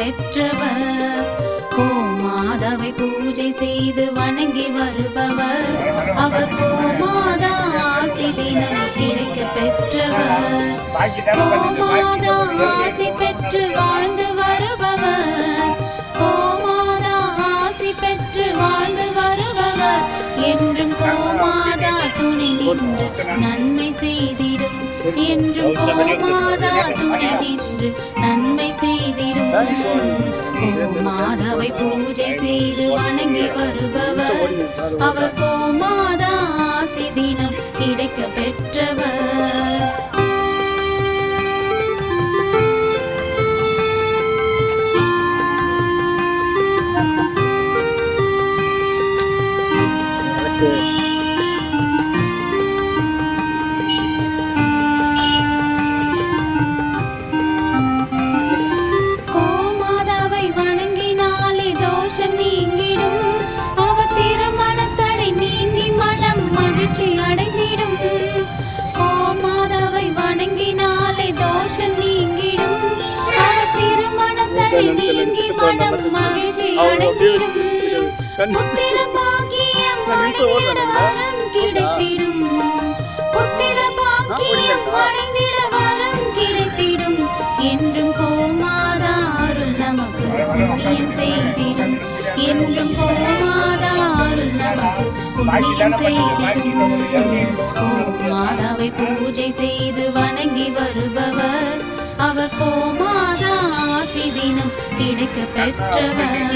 பெற்றவர். கோமாதாவை பூஜை செய்து வணங்கி வருபவர். அவர் கோமாதா ஆசி தினம் கிடைக்க பெற்றவர். கோமாதா ஆசி பெற்று வாழ்ந்து வருபவர். கோமாதா ஆசி பெற்று வாழ்ந்து வருபவர். என்றும் கோமாதா துணை நின்று நன்மை செய்திடும். என்றும் கோமாதா துணை நின்று நன்மை செய்திடும். கோமாதாவை பூஜை செய்து வணங்கி வருபவர். அவர் கோமாதா ஆசி தினம் கிடைக்க பெற்றவர். கோமாதாவை வணங்கினாலே தோஷம் நீங்கிடும். அவர் திருமணத்தடை நீங்கி மனம் மகிழ்ச்சி அடைந்திடும். கோமாதாவை வணங்கினாலே தோஷம் நீங்கிடும். அவர் திருமணத்தடை நீங்கி மனம் மகிழ்ச்சி அடைந்திடும். புத்திர பாக்கியம் அடைந்திட வரம் கிடைத்திடும். புத்திர பாக்கியம் அடைந்திட வரம் கிடைத்திடும். என்றும் கோமாதா அருள் நமக்கு புண்ணியம் செய்திடும். என்றும் கோமாதா அருள் நமக்கு புண்ணியம் செய்திடும். கோமாதாவை பூஜை செய்து வணங்கி வருபவர். அவர் கோமாதா ஆசி தினம் கிடைக்க பெற்றவர்.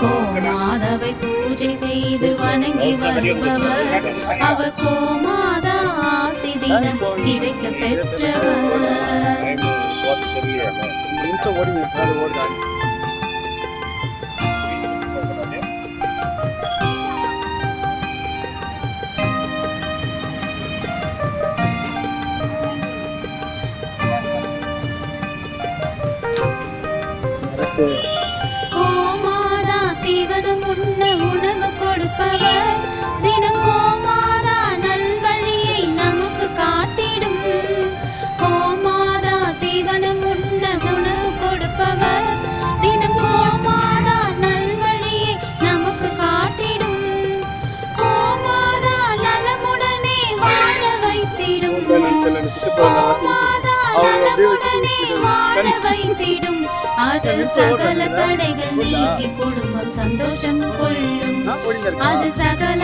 கோமாதாவை பூஜை செய்து வணங்கி வருபவர். அவர் கோமாதா ஆசி தினம் கிடைக்க பெற்றவர். கோமாதா தீவனம் உண்ண உணவு கொடுப்பவர். தினம் கோமாதா நல்வழியை நமக்கு காட்டிடும். கோமாதா தீவனம் உண்ண உணவு கொடுப்பவர். தினம் கோமாதா நல்வழியை நமக்கு காட்டிடும். கோமாதா நலமுடனே வாழ வைத்திடும். கோமாதா நலமுடனே வாழ வைத்திடும். அது சகல தடைகள் நீக்கி குடும்பம் சந்தோஷம் கொள்ளும். அது சகல